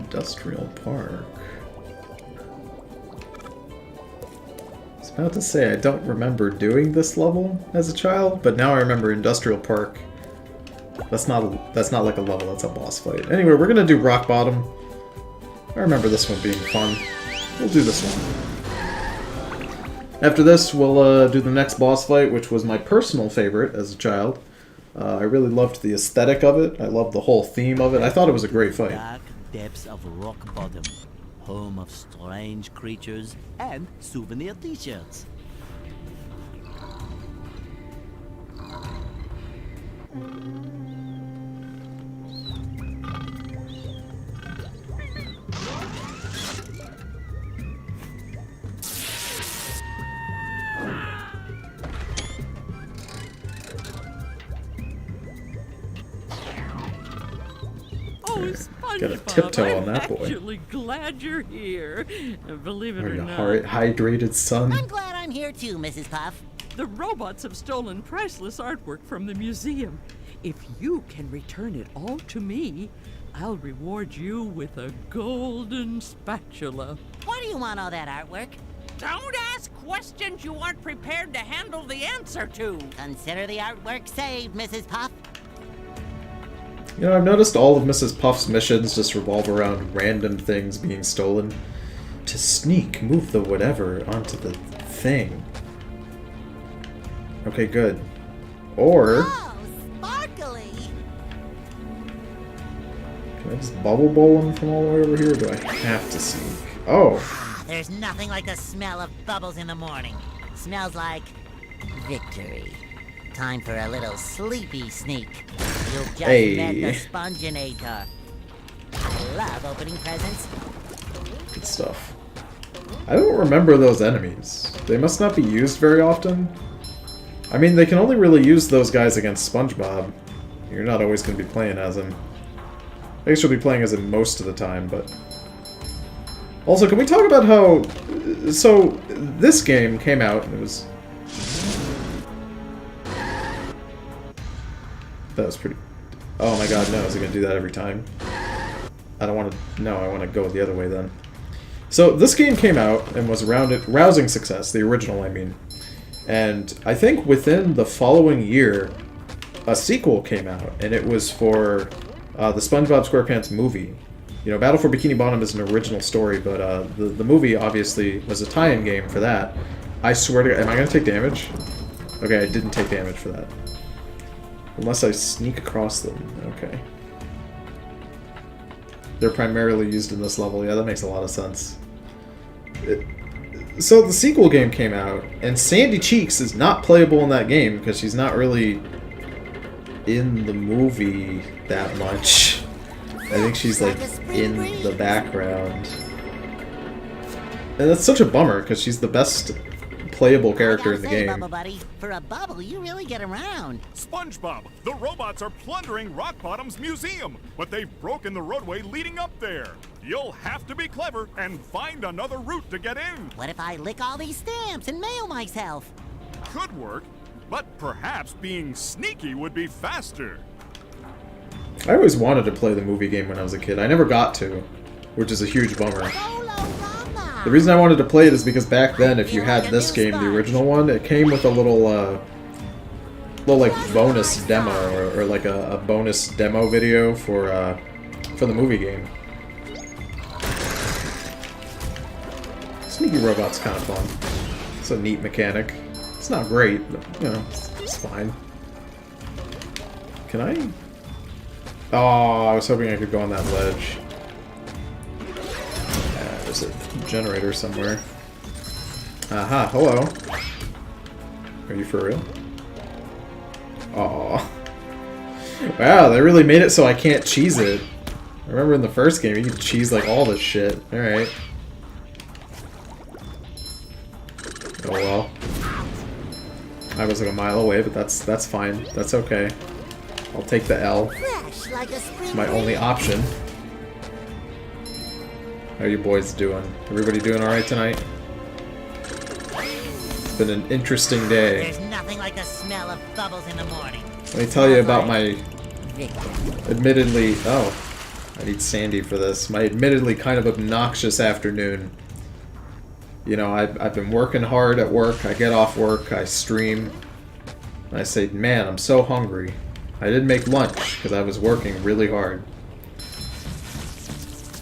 Industrial Park. I was about to say I don't remember doing this level as a child, but now I remember Industrial Park. That's not like a level, that's a boss fight. Anyway, we're gonna do Rock Bottom. I remember this one being fun. We'll do this one. After this, we'll do the next boss fight, which was my personal favorite as a child. I really loved the aesthetic of it. I loved the whole theme of it. I thought it was a great fight. Dark depths of Rock Bottom, home of strange creatures and souvenir t-shirts. Gotta tiptoe on that boy. I'm actually glad you're here. Believe it Are or you not. hydrated, son? I'm glad I'm here too, Mrs. Puff. The robots have stolen priceless artwork from the museum. If you can return it all to me, I'll reward you with a golden spatula. Why do you want all that artwork? Don't ask questions you aren't prepared to handle the answer to. Consider the artwork saved, Mrs. Puff. You know, I've noticed all of Mrs. Puff's missions just revolve around random things being stolen. To sneak, move the whatever onto the thing. Okay, good. Or... Oh, sparkly! Can I just bubble bowl him from all the way over here, or do I have to sneak? Oh! There's nothing like the smell of bubbles in the morning. Smells like victory. Time for a little sleepy sneak. You've just met the Sponginator. I love opening presents. Good stuff. I don't remember those enemies. They must not be used very often. I mean, they can only really use those guys against Spongebob. You're not always going to be playing as him. I guess you'll be playing as him most of the time, but... Also, can we talk about how... So, this game came out, and it was... That was pretty... Oh my god, no, is it going to do that every time? I don't want to... No, I want to go the other way then. So, this game came out and was rousing success, the original, I mean. And I think within the following year, a sequel came out, and it was for the SpongeBob SquarePants movie. You know, Battle for Bikini Bottom is an original story, but the movie obviously was a tie-in game for that. I swear to God, am I going to take damage? Okay, I didn't take damage for that. Unless I sneak across them. Okay. They're primarily used in this level. Yeah, that makes a lot of sense. So the sequel game came out, and Sandy Cheeks is not playable in that game because she's not really in the movie that much. I think she's like in the background. And that's such a bummer because she's the best playable character in the game. Bubble Buddy, for a bubble, you really get around. SpongeBob, the robots are plundering Rock Bottom's museum, but they've broken the roadway leading up there. You'll have to be clever and find another route to get in. What if I lick all these stamps and mail myself? Could work, but perhaps being sneaky would be faster. I always wanted to play the movie game when I was a kid. I never got to, which is a huge bummer. The reason I wanted to play it is because back then, if you had this game, the original one, it came with a little like bonus demo or like a bonus demo video for the movie game. Sneaky Robot's kind of fun. It's a neat mechanic. It's not great, but you know, it's fine. Can I? Oh, I was hoping I could go on that ledge. There's a generator somewhere. Aha, hello. Are you for real? Aw. Wow, they really made it so I can't cheese it. I remember in the first game you could cheese like all this shit. Alright. Oh well. I was like a mile away, but that's fine. That's okay. I'll take the L. It's my only option. How are you boys doing? Everybody doing alright tonight? It's been an interesting day. There's nothing like the smell of bubbles in the morning. Let me tell you about my admittedly... Oh. I need Sandy for this. My admittedly kind of obnoxious afternoon. You know, I've been working hard at work. I get off work, I stream. And I say, man, I'm so hungry. I didn't make lunch because I was working really hard.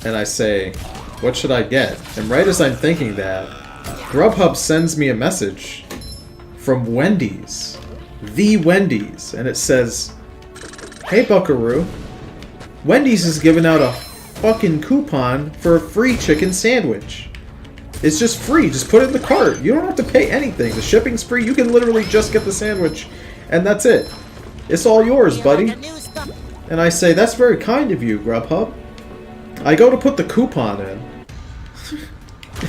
And I say, what should I get? And right as I'm thinking that, Grubhub sends me a message from Wendy's. The Wendy's. And it says, hey Buckaroo, Wendy's is giving out a fucking coupon for a free chicken sandwich. It's just free. Just put it in the cart. You don't have to pay anything. The shipping's free. You can literally just get the sandwich. And that's it. It's all yours, buddy. And I say, that's very kind of you, Grubhub. I go to put the coupon in.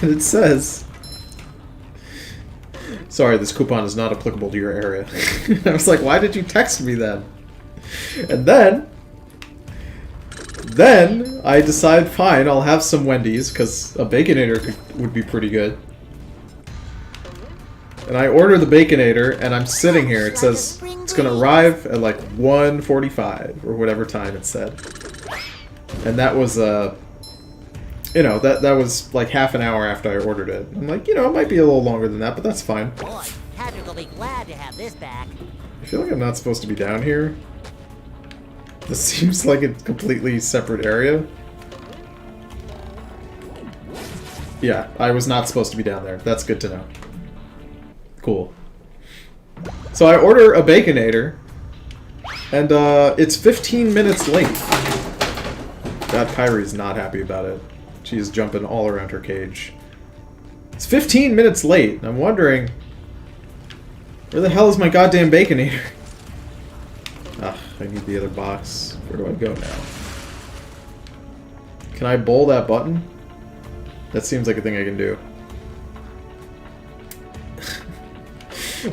And it says... Sorry, this coupon is not applicable to your area. I was like, why did you text me then? And then I decide, fine, I'll have some Wendy's, because a Baconator would be pretty good. And I order the Baconator, and I'm sitting here. It says it's going to arrive at like 1:45, or whatever time it said. And that was, you know, that was like half an hour after I ordered it. I'm like, you know, it might be a little longer than that, but that's fine. Boy, Patrick will be glad to have this back. I feel like I'm not supposed to be down here. This seems like a completely separate area. Yeah, I was not supposed to be down there. That's good to know. Cool. So I order a Baconator, and it's 15 minutes late. God, Kyrie's not happy about it. She's jumping all around her cage. It's 15 minutes late. I'm wondering, where the hell is my goddamn Baconator? Ah, I need the other box. Where do I go now? Can I bowl that button? That seems like a thing I can do.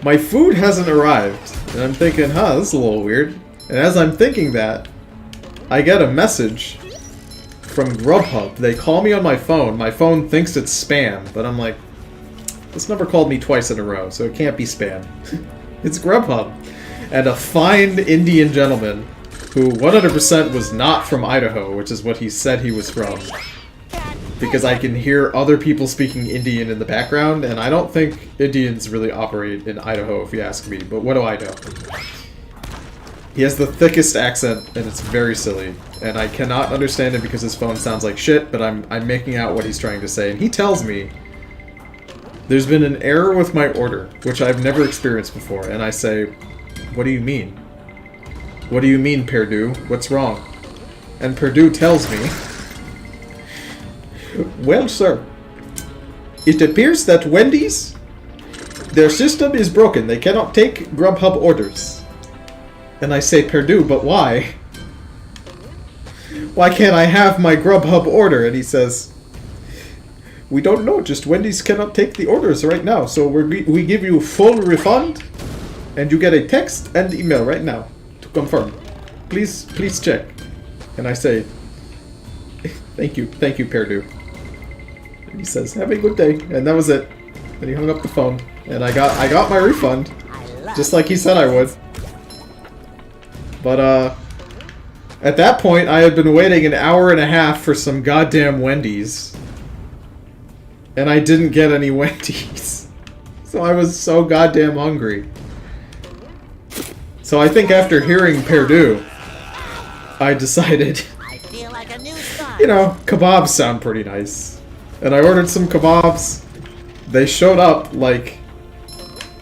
My food hasn't arrived. And I'm thinking, huh, this is a little weird. And as I'm thinking that, I get a message from Grubhub. They call me on my phone. My phone thinks it's spam, but I'm like, this number called me twice in a row, so it can't be spam. It's Grubhub. And a fine Indian gentleman who 100% was not from Idaho, which is what he said he was from. Because I can hear other people speaking Indian in the background, and I don't think Indians really operate in Idaho, if you ask me, but what do I know? He has the thickest accent, and it's very silly. And I cannot understand it because his phone sounds like shit, but I'm making out what he's trying to say. And he tells me, there's been an error with my order, which I've never experienced before. And I say, what do you mean? What do you mean, Perdue? What's wrong? And Perdue tells me, well, sir, it appears that Wendy's, their system is broken. They cannot take Grubhub orders. And I say, Perdue, but why? Why can't I have my Grubhub order? And he says, we don't know, just Wendy's cannot take the orders right now, so we give you full refund, and you get a text and email right now to confirm. Please check. And I say, thank you, Perdue. And he says, have a good day. And that was it. And he hung up the phone. And I got my refund. Just like he said I would. But, at that point, I had been waiting an hour and a half for some goddamn Wendy's. And I didn't get any Wendy's. So I was so goddamn hungry. So I think after hearing Perdue, I decided, you know, kebabs sound pretty nice. And I ordered some kebabs. They showed up, like,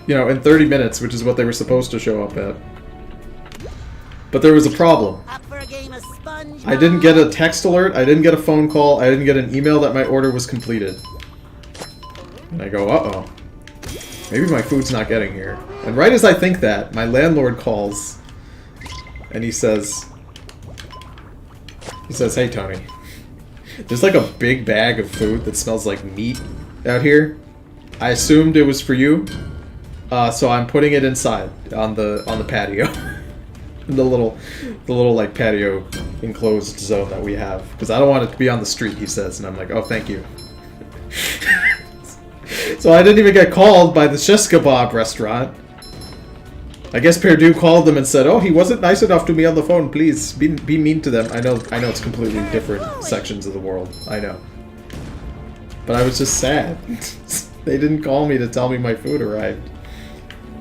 you know, in 30 minutes, which is what they were supposed to show up at. But there was a problem. I didn't get a text alert, I didn't get a phone call, I didn't get an email that my order was completed. And I go, uh-oh. Maybe my food's not getting here. And right as I think that, my landlord calls. And he says, hey Tony, there's like a big bag of food that smells like meat out here. I assumed it was for you. So I'm putting it inside on the patio. the little like patio enclosed zone that we have, because I don't want it to be on the street, he says. And I'm like, oh, thank you. So I didn't even get called by the Shish Kebab restaurant. I guess Perdue called them and said, "Oh, he wasn't nice enough to me on the phone. Please be mean to them." I know it's completely different sections of the world. I know, but I was just sad. They didn't call me to tell me my food arrived,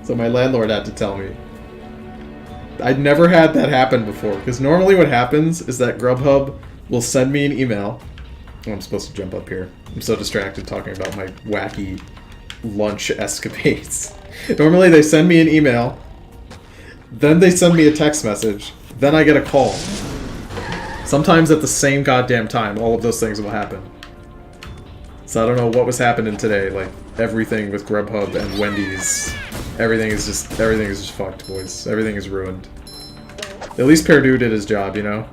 so my landlord had to tell me. I'd never had that happen before, because normally what happens is that Grubhub will send me an email. Oh, I'm supposed to jump up here. I'm so distracted talking about my wacky lunch escapades. Normally they send me an email, then they send me a text message, then I get a call. Sometimes at the same goddamn time, all of those things will happen. So I don't know what was happening today, like everything with Grubhub and Wendy's, everything is just fucked, boys. Everything is ruined. At least Perdue did his job, you know?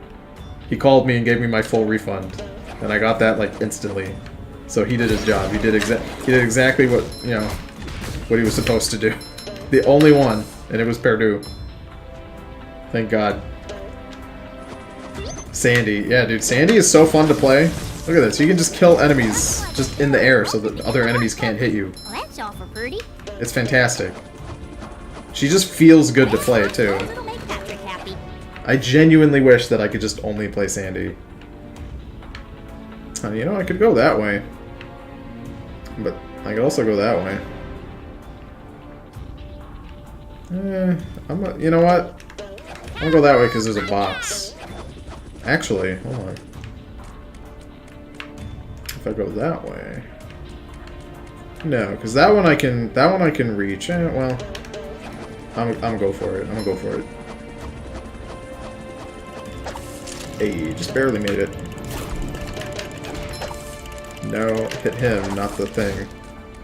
He called me and gave me my full refund, and I got that like instantly. So he did his job. He did exactly what, you know, what he was supposed to do. The only one, and it was Perdue. Thank God. Sandy. Yeah, dude, Sandy is so fun to play. Look at this. You can just kill enemies just in the air so that other enemies can't hit you. Well, that's all for Purdy. It's fantastic. She just feels good to play, too. It'll make Patrick happy. I genuinely wish that I could just only play Sandy. You know, I could go that way. But I could also go that way. You know what? I'm gonna go that way because there's a box. Actually, hold on. If I go that way, no, because that one I can reach. Well, I'm gonna go for it. I'm gonna go for it. Hey, just barely made it. No, hit him, not the thing.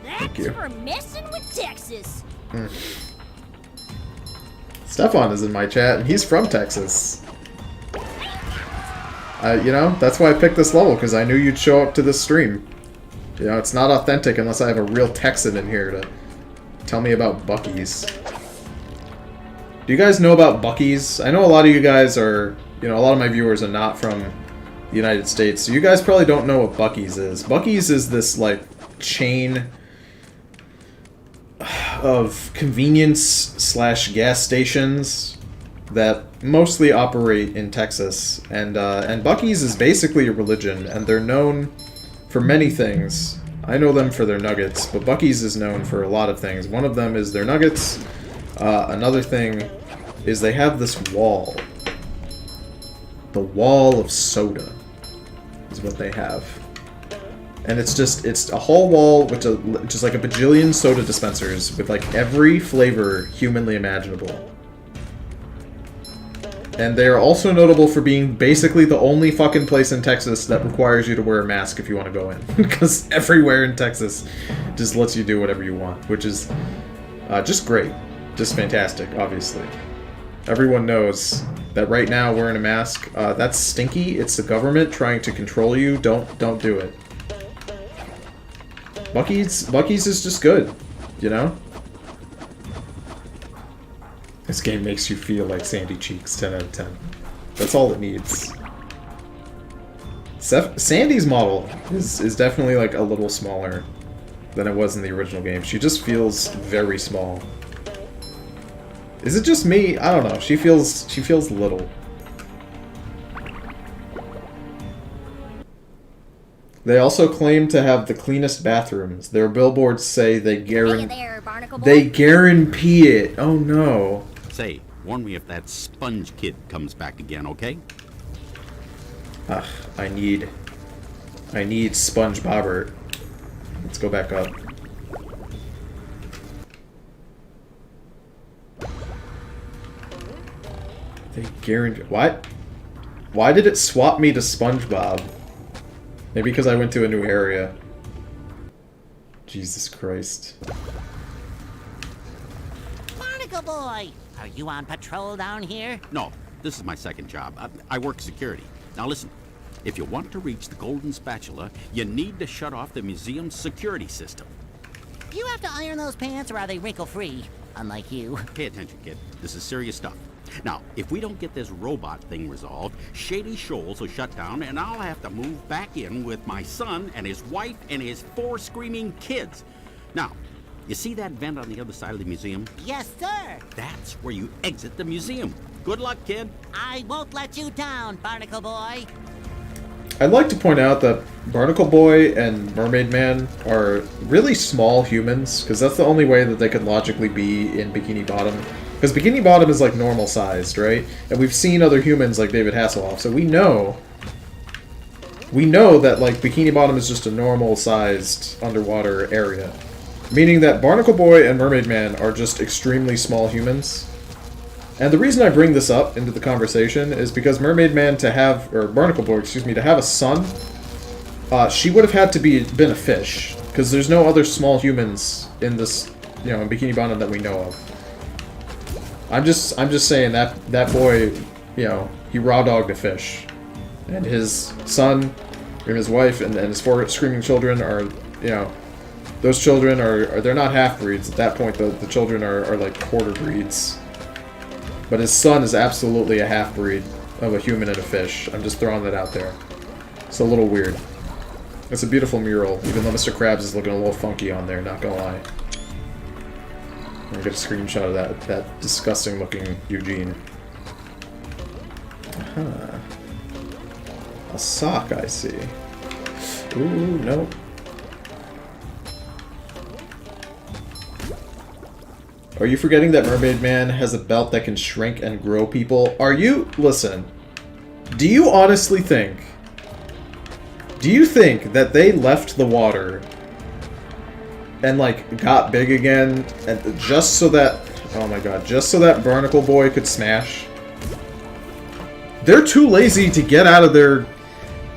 Thank you. That's for messing with Texas. Stefan is in my chat, and he's from Texas. You know, that's why I picked this level, because I knew you'd show up to this stream. You know, it's not authentic unless I have a real Texan in here to tell me about Buc-ee's. Do you guys know about Buc-ee's? I know a lot of you guys are, you know, a lot of my viewers are not from the United States, so you guys probably don't know what Buc-ee's is. Buc-ee's is this, like, chain of convenience/gas stations that mostly operate in Texas, and Buc-ee's is basically a religion, and they're known for many things. I know them for their nuggets, but Buc-ee's is known for a lot of things. One of them is their nuggets. Another thing is they have this wall. The wall of soda is what they have. And it's a whole wall with just like a bajillion soda dispensers with like every flavor humanly imaginable. And they are also notable for being basically the only fucking place in Texas that requires you to wear a mask if you want to go in. Because everywhere in Texas just lets you do whatever you want, which is just great. Just fantastic, obviously. Everyone knows that right now wearing a mask, that's stinky. It's the government trying to control you. Don't do it. Buc-ee's is just good, you know? This game makes you feel like Sandy Cheeks, 10 out of 10. That's all it needs. Sandy's model is definitely like a little smaller than it was in the original game. She just feels very small. Is it just me? I don't know. She feels little. They also claim to have the cleanest bathrooms. Their billboards say they guarantee it. Oh no. Say, warn me if that sponge kid comes back again, okay? Ugh, I need Spongebob. Let's go back up. They guarantee... What? Why did it swap me to Spongebob? Maybe because I went to a new area. Jesus Christ. Barnacle Boy! Are you on patrol down here? No, this is my second job. I work security. Now listen, if you want to reach the golden spatula, you need to shut off the museum's security system. You have to iron those pants or are they wrinkle-free? Unlike you. Pay attention, kid. This is serious stuff. Now, if we don't get this robot thing resolved, Shady Shoals will shut down and I'll have to move back in with my son and his wife and his 4 screaming kids. Now, You see that vent on the other side of the museum? Yes, sir. That's where you exit the museum. Good luck, kid. I won't let you down, Barnacle Boy. I'd like to point out that Barnacle Boy and Mermaid Man are really small humans, because that's the only way that they could logically be in Bikini Bottom. Because Bikini Bottom is like normal sized, right? And we've seen other humans like David Hasselhoff, so we know that like Bikini Bottom is just a normal sized underwater area. Meaning that Barnacle Boy and Mermaid Man are just extremely small humans. And the reason I bring this up into the conversation is because Mermaid Man or Barnacle Boy, excuse me, to have a son, she would have had to been a fish. Because there's no other small humans in this, in Bikini Bottom that we know of. I'm just saying that boy, he raw dogged a fish. And his son, and his wife, and his 4 screaming children are, those children they're not half-breeds. At that point, the children are like quarter breeds. But his son is absolutely a half-breed of a human and a fish. I'm just throwing that out there. It's a little weird. It's a beautiful mural, even though Mr. Krabs is looking a little funky on there, not gonna lie. I'm gonna get a screenshot of that disgusting-looking Eugene. Huh. A sock, I see. Ooh, no. Are you forgetting that Mermaid Man has a belt that can shrink and grow people? Listen, do you honestly think... Do you think that they left the water and, like, got big again and just so that... Oh my god, just so that Barnacle Boy could smash? They're too lazy to get out of their...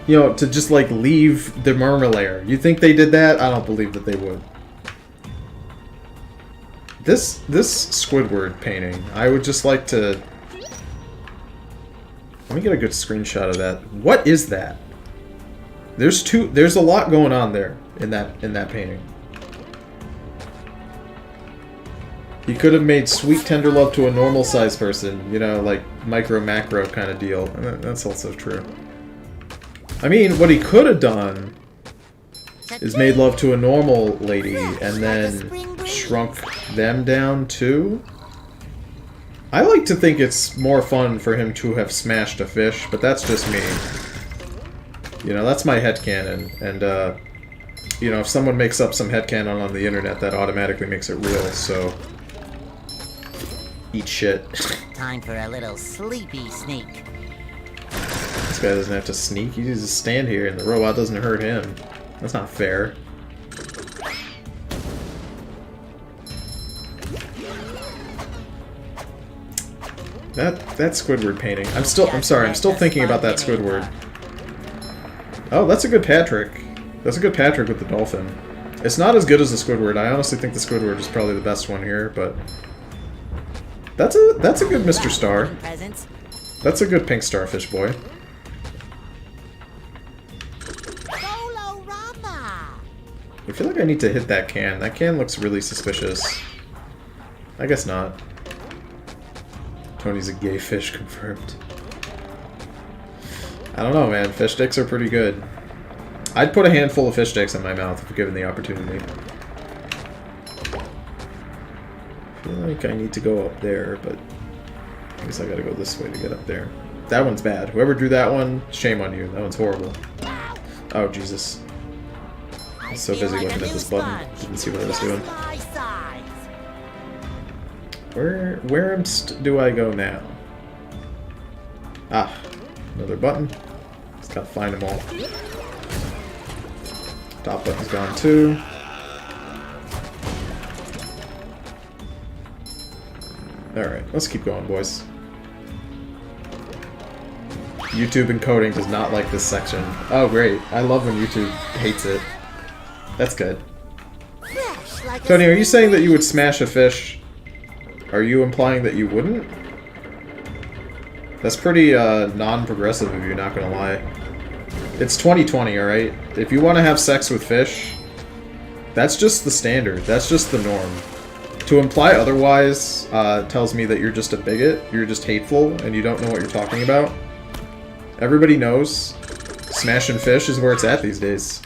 to just, like, leave the Mermalair. You think they did that? I don't believe that they would. This Squidward painting, I would just like to... Let me get a good screenshot of that. What is that? There's a lot going on there in that painting. He could have made sweet tender love to a normal sized person, like micro macro kind of deal. And that's also true. I mean, what he could have done is made love to a normal lady and then shrunk them down too. I like to think it's more fun for him to have smashed a fish, but that's just me. That's my headcanon, and if someone makes up some headcanon on the internet, that automatically makes it real, so eat shit. Time for a little sleepy sneak. This guy doesn't have to sneak, he just stand here and the robot doesn't hurt him. That's not fair. That Squidward painting. I'm still thinking about that Squidward. Oh, that's a good Patrick. That's a good Patrick with the dolphin. It's not as good as the Squidward. I honestly think the Squidward is probably the best one here, but that's a good Mr. Star. That's a good pink starfish boy. I feel like I need to hit that can. That can looks really suspicious. I guess not. Tony's a gay fish confirmed. I don't know, man. Fish sticks are pretty good. I'd put a handful of fish sticks in my mouth if given the opportunity. I feel like I need to go up there, but I guess I gotta go this way to get up there. That one's bad. Whoever drew that one, shame on you. That one's horrible. Oh, Jesus. I was so busy looking at this button. Didn't see what I was doing. Where do I go now? Ah, another button. Just gotta find them all. Top button's gone too. Alright, let's keep going, boys. YouTube encoding does not like this section. Oh, great. I love when YouTube hates it. That's good. Tony, are you saying that you would smash a fish? Are you implying that you wouldn't? That's pretty non-progressive of you, not gonna lie. It's 2020, alright? If you want to have sex with fish, that's just the standard. That's just the norm. To imply otherwise tells me that you're just a bigot, you're just hateful, and you don't know what you're talking about. Everybody knows smashing fish is where it's at these days.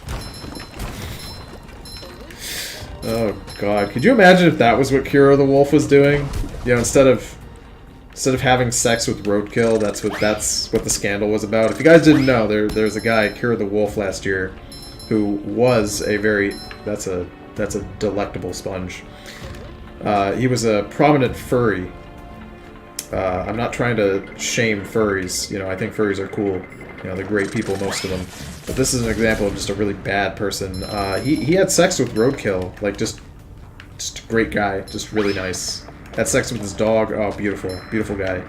Oh God, could you imagine if that was what Kira the Wolf was doing? You know, instead of having sex with Roadkill, that's what the scandal was about. If you guys didn't know, there's a guy, Kira the Wolf, last year, who was a very that's a delectable sponge. He was a prominent furry. I'm not trying to shame furries. You know, I think furries are cool. You know, they're great people, most of them. But this is an example of just a really bad person. He had sex with Roadkill, like just a great guy, just really nice. Had sex with his dog. Oh, beautiful, beautiful guy.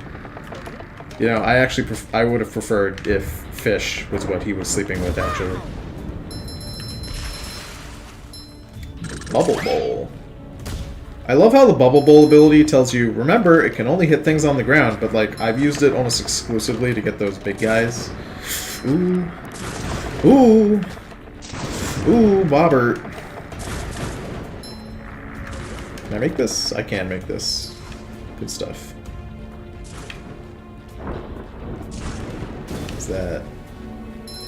You know, I would have preferred if Fish was what he was sleeping with, actually. Bubble Bowl. I love how the Bubble Bowl ability tells you, remember, it can only hit things on the ground, but like, I've used it almost exclusively to get those big guys. Ooh. Ooh. Ooh, Bobbert. Can I make this? I can make this. Good stuff. Is that...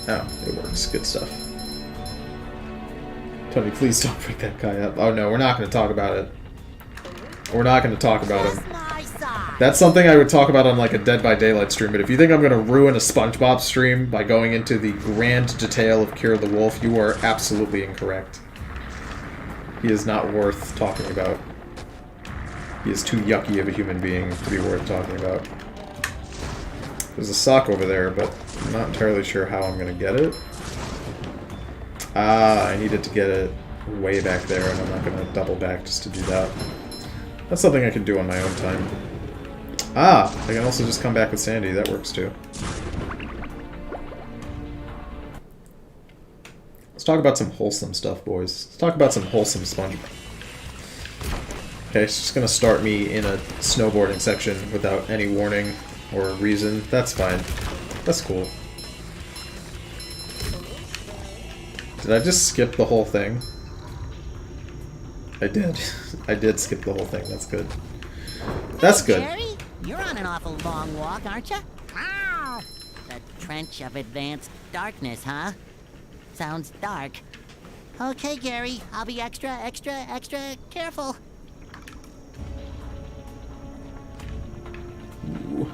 Oh, it works. Good stuff. Tony, please don't break that guy up. Oh no, we're not going to talk about it. We're not going to talk about him. That's something I would talk about on like a Dead by Daylight stream, but if you think I'm going to ruin a SpongeBob stream by going into the grand detail of Kira the Wolf, you are absolutely incorrect. He is not worth talking about. He is too yucky of a human being to be worth talking about. There's a sock over there, but I'm not entirely sure how I'm going to get it. Ah, I needed to get it way back there, and I'm not going to double back just to do that. That's something I can do on my own time. Ah, I can also just come back with Sandy. That works too. Let's talk about some wholesome stuff, boys. Let's talk about some wholesome SpongeBob. Okay, it's just gonna start me in a snowboarding section without any warning or reason. That's fine. That's cool. Did I just skip the whole thing? I did. I did skip the whole thing. That's good. That's good. Gary, you're on an awful long walk, aren't you? Ow! The trench of advanced darkness, huh? Sounds dark. Okay, Gary, I'll be extra careful. Ooh.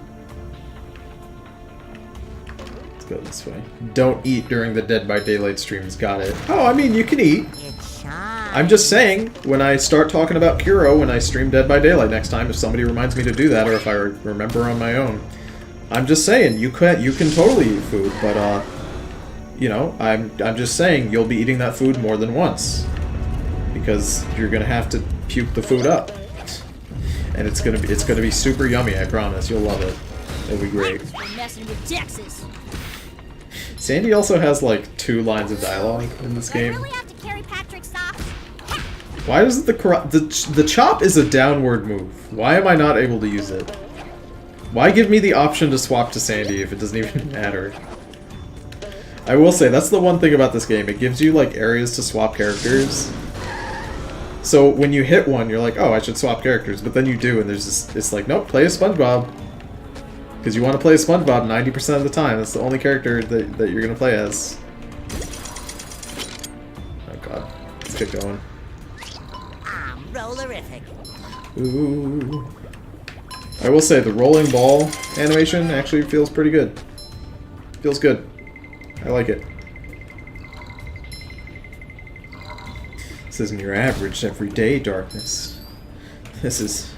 Let's go this way. Don't eat during the Dead by Daylight streams. Got it. Oh, I mean, you can eat. It's shine. I'm just saying, when I start talking about Kuro when I stream Dead by Daylight next time, if somebody reminds me to do that, or if I remember on my own, I'm just saying, you can totally eat food, but, you know, I'm just saying, you'll be eating that food more than once. Because you're gonna have to puke the food up. And it's gonna be super yummy, I promise. You'll love it. It'll be great. We're messing with Texas. Sandy also has like 2 lines of dialogue in this Do I game. really have to carry Patrick's socks? Why does the chop is a downward move? Why am I not able to use it? Why give me the option to swap to Sandy if it doesn't even matter? I will say, that's the one thing about this game. It gives you like areas to swap characters. So when you hit one, you're like, oh, I should swap characters. But then you do, and there's this, it's like, nope, play as SpongeBob. Because you want to play as SpongeBob 90% of the time. That's the only character that you're going to play as. Oh god. Let's get going. I'm rollerific. Ooh. I will say, the rolling ball animation actually feels pretty good. Feels good. I like it. This isn't your average everyday darkness. This is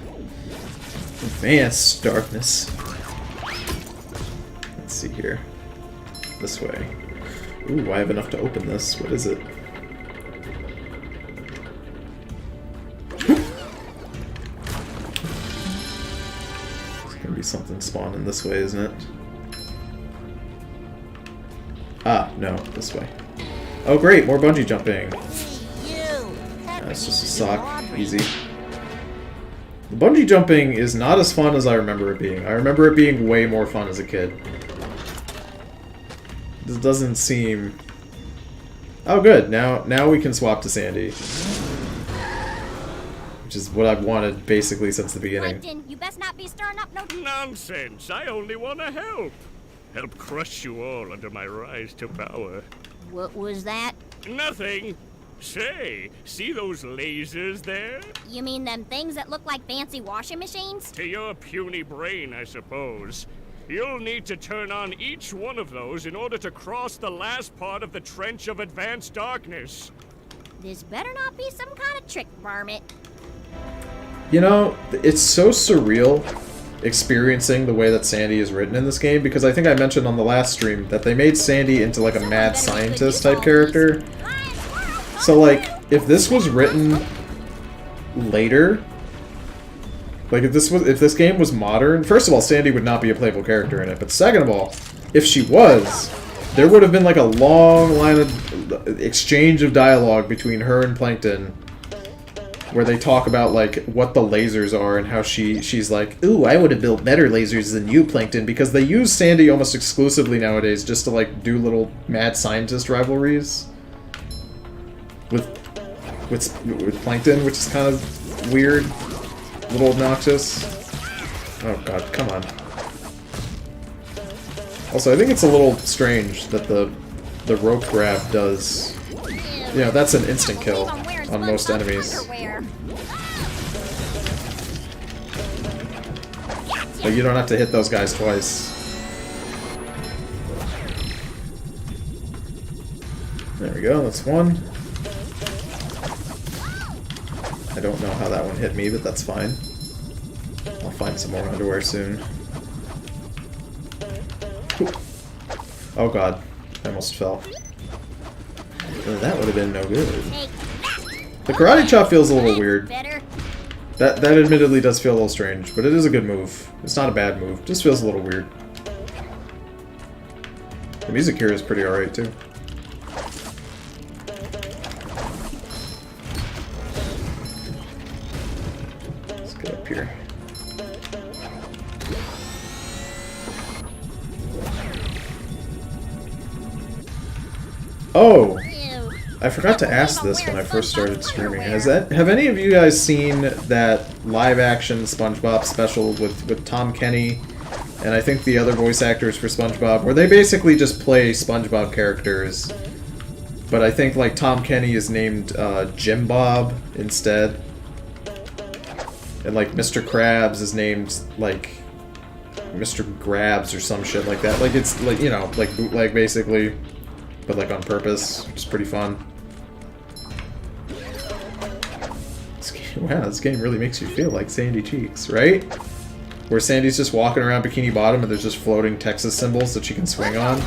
advanced darkness. Let's see here. This way. Ooh, I have enough to open this. What is it? There's gonna be something spawning this way, isn't it? Ah, no, this way. Oh great, more bungee jumping. That's just a sock. Easy. The bungee jumping is not as fun as I remember it being. I remember it being way more fun as a kid. This doesn't seem... Oh good, now we can swap to Sandy. Which is what I've wanted basically since the beginning. Plankton, you best not be stirring up no... Nonsense! I only want to help. Help crush you all under my rise to power. What was that? Nothing. Say, see those lasers there? You mean them things that look like fancy washing machines? To your puny brain, I suppose. You'll need to turn on each one of those in order to cross the last part of the Trench of Advanced Darkness. This better not be some kind of trick, varmint. You know, it's so surreal experiencing the way that Sandy is written in this game, because I think I mentioned on the last stream that they made Sandy into like a mad scientist type character. So like, if this was written later, like if this game was modern, first of all, Sandy would not be a playable character in it, but second of all, if she was, there would have been like a long line of exchange of dialogue between her and Plankton, where they talk about like what the lasers are and how she's like, ooh, I would have built better lasers than you, Plankton, because they use Sandy almost exclusively nowadays just to like do little mad scientist rivalries with Plankton, which is kind of weird, a little obnoxious. Oh god, come on. Also, I think it's a little strange that the rope grab does, you know, that's an instant kill on most enemies. But you don't have to hit those guys twice. There we go, that's one. I don't know how that one hit me, but that's fine. I'll find some more underwear soon. Ooh. Oh god, I almost fell. That would have been no good. The karate chop feels a little weird. That admittedly does feel a little strange, but it is a good move. It's not a bad move, just feels a little weird. The music here is pretty alright too. Let's get up here. Oh! I forgot to ask this when I first started streaming. Have any of you guys seen that live-action SpongeBob special with Tom Kenny and I think the other voice actors for SpongeBob, where they basically just play SpongeBob characters, but I think like Tom Kenny is named Jim Bob instead, and like Mr. Krabs is named like Mr. Grabs or some shit like that. Like it's like, you know, like bootleg basically, but like on purpose, which is pretty fun. Wow, this game really makes you feel like Sandy Cheeks, right? Where Sandy's just walking around Bikini Bottom and there's just floating Texas symbols that she can swing on.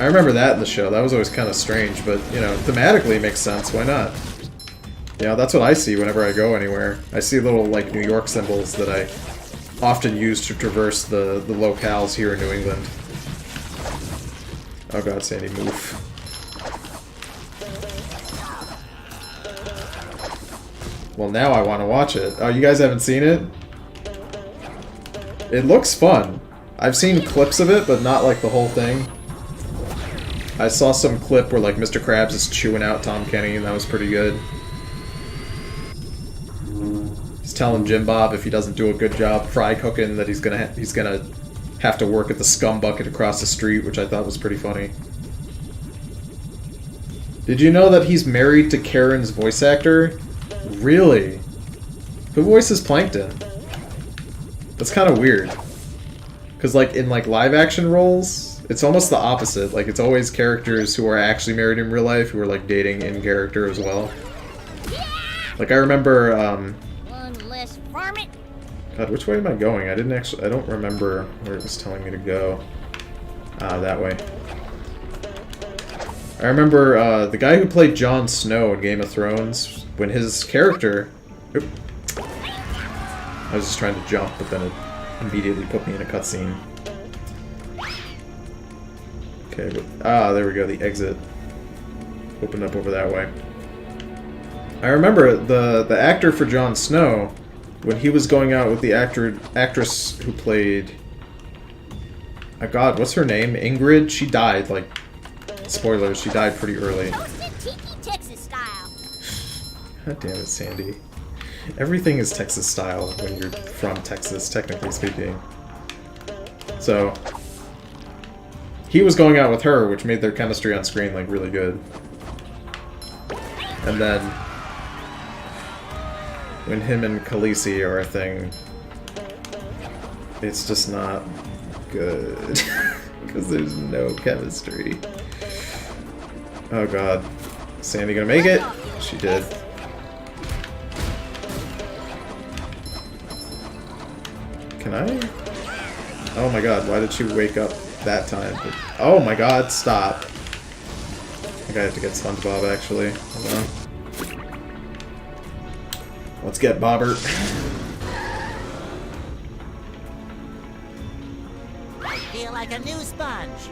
I remember that in the show. That was always kind of strange, but, you know, thematically it makes sense. Why not? You know, that's what I see whenever I go anywhere. I see little, like, New York symbols that I often use to traverse the locales here in New England. Oh god, Sandy, move. Well, now I want to watch it. Oh, you guys haven't seen it? It looks fun. I've seen clips of it, but not like the whole thing. I saw some clip where like Mr. Krabs is chewing out Tom Kenny, and that was pretty good. He's telling Jim Bob if he doesn't do a good job fry cooking that he's gonna have to work at the scum bucket across the street, which I thought was pretty funny. Did you know that he's married to Karen's voice actor? Really? Who voices Plankton? That's kind of weird. Because, like, in, like, live-action roles, it's almost the opposite. Like, it's always characters who are actually married in real life who are, like, dating in character as well. Like, I remember, One less varmint. God, which way am I going? I don't remember where it was telling me to go. Ah, that way. I remember, the guy who played Jon Snow in Game of Thrones, when his character... Oop, I was just trying to jump, but then it immediately put me in a cutscene. Okay, but, there we go, the exit. Opened up over that way. I remember the actor for Jon Snow, when he was going out with the actress who played... Oh god, what's her name? Ingrid? She died, like... Spoilers, she died pretty early. Tiki Texas style. God damn it, Sandy. Everything is Texas style when you're from Texas, technically speaking. So, he was going out with her, which made their chemistry on screen, like, really good. And then when him and Khaleesi are a thing, it's just not good. Because there's no chemistry. Oh god. Sandy gonna make it? She did. Can I? Oh my god, why did she wake up that time? Oh my god, stop. I think I have to get Spongebob actually. Hold on. Let's get Bobbert. I feel like a new sponge.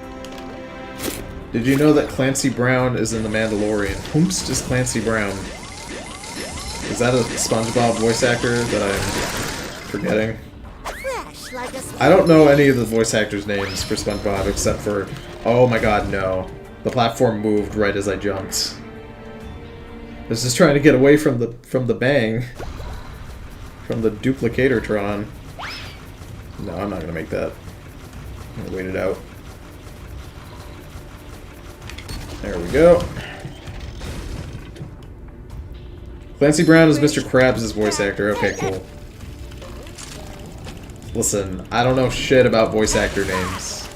Did you know that Clancy Brown is in The Mandalorian? Whomst is Clancy Brown? Is that a SpongeBob voice actor that I'm forgetting? Fresh like a I don't know any of the voice actors' names for SpongeBob except for... Oh my god, no. The platform moved right as I jumped. I was just trying to get away from the bang. From the Duplicatortron. No, I'm not gonna make that. I'm gonna wait it out. There we go. Clancy Brown is Mr. Krabs' voice actor. Okay, cool. Listen, I don't know shit about voice actor names.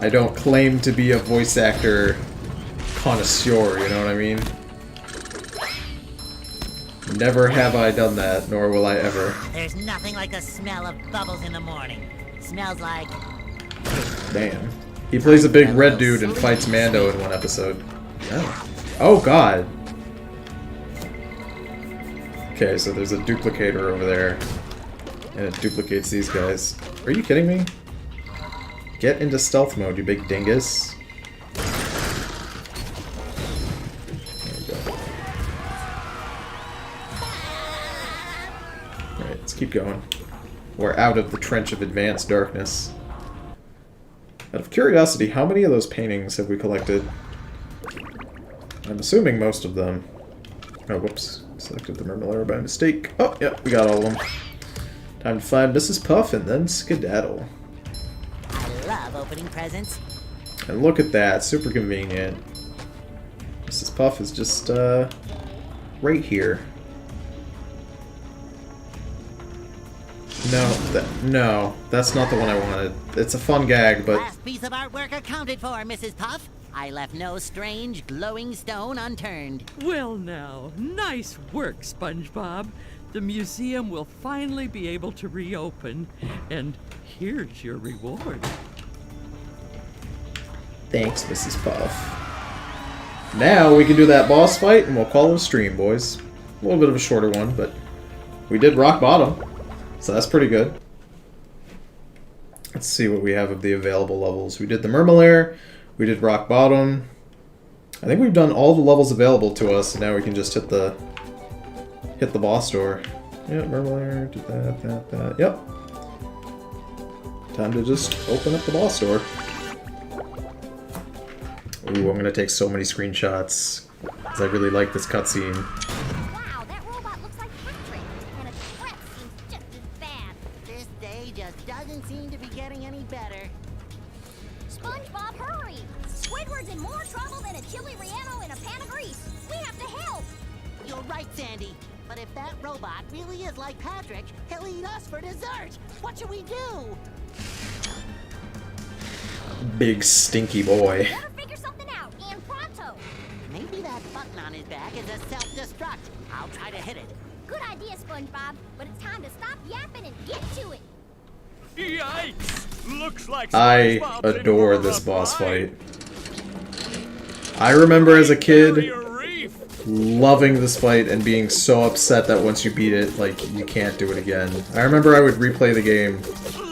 I don't claim to be a voice actor connoisseur, you know what I mean? Never have I done that, nor will I ever. There's nothing like the smell of bubbles in the morning. Smells like... Damn. He plays a big red dude and fights Mando in one episode. Oh. Oh god! Okay, so there's a duplicator over there. And it duplicates these guys. Are you kidding me? Get into stealth mode, you big dingus. There we go. Alright, let's keep going. We're out of the trench of advanced darkness. Out of curiosity, how many of those paintings have we collected? I'm assuming most of them. Oh, whoops. Selected the Mermelair by mistake. Oh, yeah, we got all of them. Time to find Mrs. Puff and then skedaddle. I love opening presents. And look at that, super convenient. Mrs. Puff is just, right here. No, that's not the one I wanted. It's a fun gag, but... Last piece of artwork accounted for, Mrs. Puff. I left no strange, glowing stone unturned. Well now, nice work, SpongeBob. The museum will finally be able to reopen, and here's your reward. Thanks, Mrs. Puff. Now we can do that boss fight, and we'll call it a stream, boys. A little bit of a shorter one, but we did rock bottom, so that's pretty good. Let's see what we have of the available levels. We did the Mermelair, we did rock bottom. I think we've done all the levels available to us, and now we can just hit the boss door. Yep, Mermelair, did that. Yep. Time to just open up the boss door. Ooh, I'm gonna take so many screenshots, because I really like this cutscene. Wow, that robot looks like Patrick, and its breath seems just as bad. This day just doesn't seem to be getting any better. SpongeBob, hurry! Squidward's in more trouble than a chili relleno in a pan of grease. We have to help! You're right, Sandy. But if that robot really is like Patrick, he'll eat us for dessert. What should we do? Big stinky boy. Better figure something out, and pronto! Maybe that button on his back is a self-destruct. I'll try to hit it. Good idea, SpongeBob, but it's time to stop yapping and get to it! Yikes! Looks like I SpongeBob's in adore for this a boss fight. fight. I remember as a kid Barrier Reef. loving this fight and being so upset that once you beat it, like, you can't do it again. I remember I would replay the game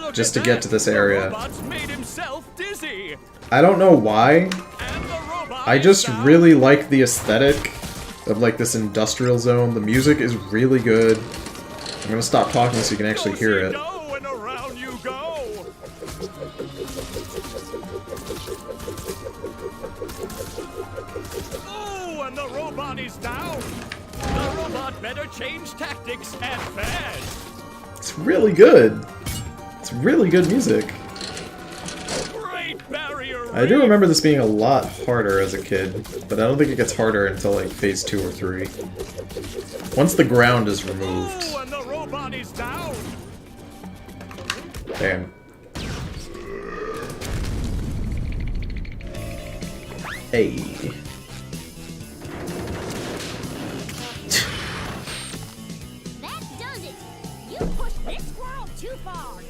Look just at to get that. to this The area. robot's made himself dizzy. I don't know why. And the robot I is just down. really like the aesthetic of, like, this industrial zone. The music is really good. I'm gonna stop talking so you can actually hear it. Go and around you go. Oh, and the robot is down. The robot better change tactics and fast. It's really good. It's really good music. Great Barrier I do remember this being a lot harder as a kid, but I don't think it gets harder until like phase 2 or 3. Once the ground is removed. Oh, and the robot is down. Damn. Hey. That does it! You pushed this squirrel too far!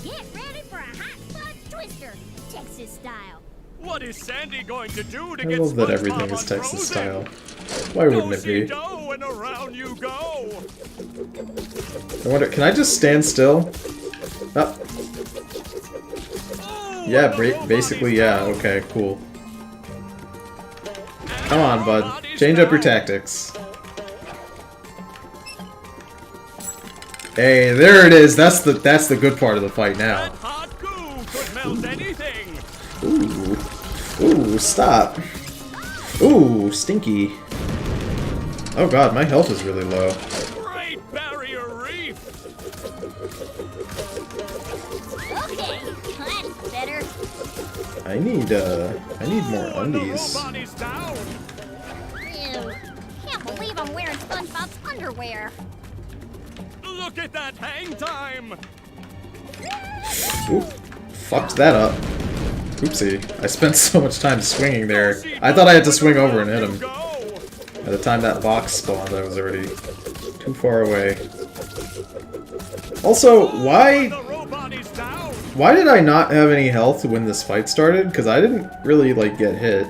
Get ready for a hot fudge twister, Texas style. What is Sandy going to do to I get love that SpongeBob everything is Texas unfrozen? style. Why wouldn't it be? Do-si-do, and around you go. I wonder, can I just stand still? Oh. Yeah, basically, yeah, okay, cool. Come on, bud. Change up your tactics. Hey, there it is. That's the good part of the fight now. That hot goo could melt anything. Ooh. Ooh, stop. Ooh, stinky. Oh god, my health is really low. Great Barrier Reef. Okay, that's better. I need more undies. The robot is down. Ew. Can't believe I'm wearing SpongeBob's underwear. Look at that hang time. Oop. Fucked that up. Oopsie. I spent so much time swinging there. I thought I had to swing over and hit him. By the time that box spawned, I was already too far away. Also, why did I not have any health when this fight started? Because I didn't really, like, get hit.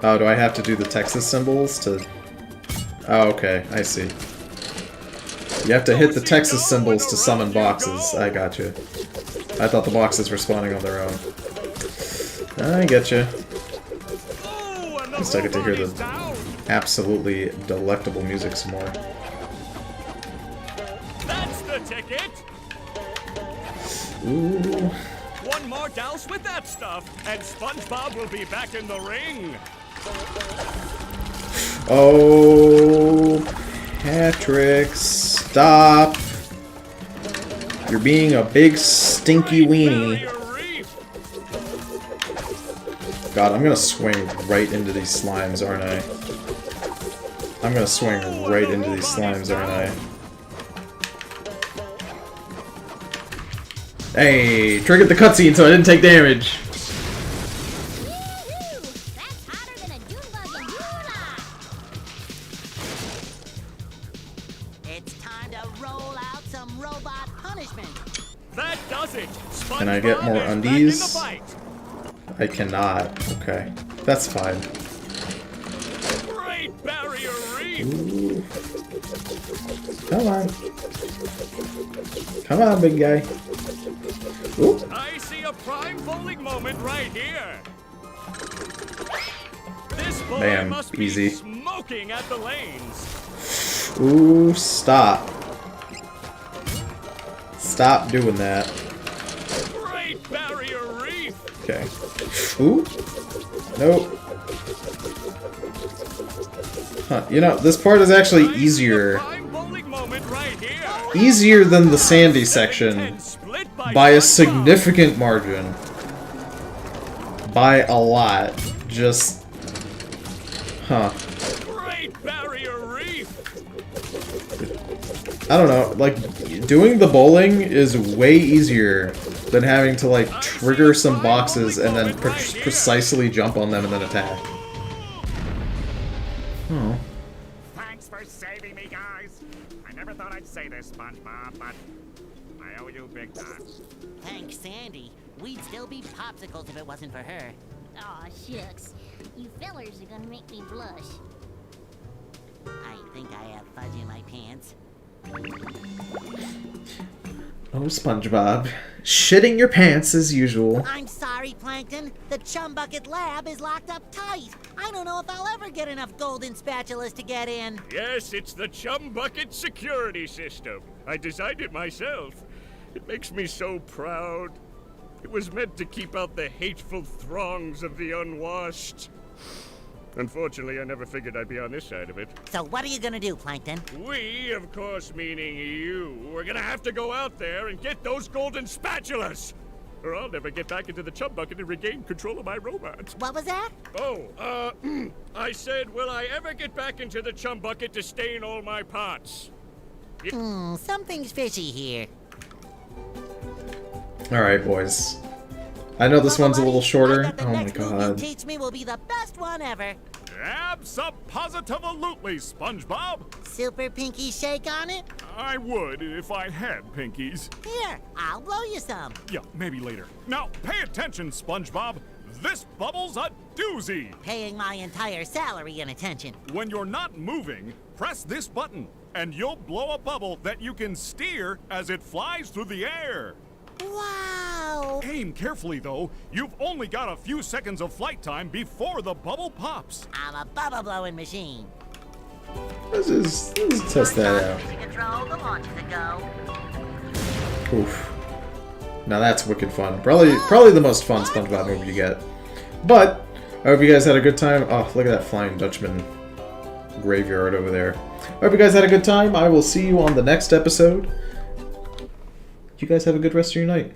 Oh, do I have to do the Texas symbols to... Oh, okay. I see. You have to hit the Texas symbols to summon boxes. I gotcha. I thought the boxes were spawning on their own. I getcha. At least I get to hear the absolutely delectable music some more. That's the ticket. Ooh. One more douse with that stuff, and SpongeBob will be back in the ring. Oh, Patrick, stop. You're being a big stinky weenie. God, I'm gonna swing right into these slimes, aren't I? I'm gonna swing right into these slimes, aren't I? Hey, triggered the cutscene so I didn't take damage. Woo-hoo! That's hotter than a June bug in July. It's time to roll out some robot punishment. That does it. Can I get more SpongeBob is undies? back in the fight. I cannot. Okay. That's fine. Great Barrier Reef. Ooh. Come on. Come on, big guy. Ooh. I see a prime bowling moment right here. This boy Bam, must easy. be smoking at the lanes. Ooh, stop. Stop doing that. Great Barrier Reef. Okay. Ooh. Nope. Huh. You know, this part is actually easier. Prime bowling moment right here. Easier than the Sandy section by a significant margin. By a lot. Just... Huh. Great Barrier Reef. I don't know, like, doing the bowling is way easier than having to, like, trigger some boxes and then precisely jump on them and then attack. Oh. Thanks for saving me, guys. I never thought I'd say this, SpongeBob, but I owe you big time. Thanks, Sandy. We'd still be popsicles if it wasn't for her. Aw, shucks. You fellers are gonna make me blush. I think I have fudge in my pants. Oh, SpongeBob. Shitting your pants as usual. I'm sorry, Plankton. The Chum Bucket lab is locked up tight. I don't know if I'll ever get enough golden spatulas to get in. Yes, it's the Chum Bucket security system. I designed it myself. It makes me so proud. It was meant to keep out the hateful throngs of the unwashed. Unfortunately, I never figured I'd be on this side of it. So what are you gonna do, Plankton? We, of course meaning you, are gonna have to go out there and get those golden spatulas! or I'll never get back into the chum bucket and regain control of my robots. What was that? Oh, I said, will I ever get back into the chum bucket to stain all my pots? Something's fishy here. Alright, boys. I know this one's a little shorter. I bet the Oh my next move you god. teach me will be the best one ever. Abso-positive-lutely, SpongeBob. Super pinky shake on it? I would if I had pinkies. Here, I'll blow you some. Yeah, maybe later. Now, pay attention, SpongeBob. This bubble's a doozy. Paying my entire salary in attention. When you're not moving, press this button, and you'll blow a bubble that you can steer as it flies through the air. Wow! Aim carefully, though. You've only got a few seconds of flight time before the bubble pops. I'm a bubble blowing machine. Let's test that out. Mission control, the launch is a go. Oof. Now that's wicked fun. Probably the most fun SpongeBob movie you get. But I hope you guys had a good time. Oh, look at that Flying Dutchman graveyard over there. I hope you guys had a good time. I will see you on the next episode. You guys have a good rest of your night.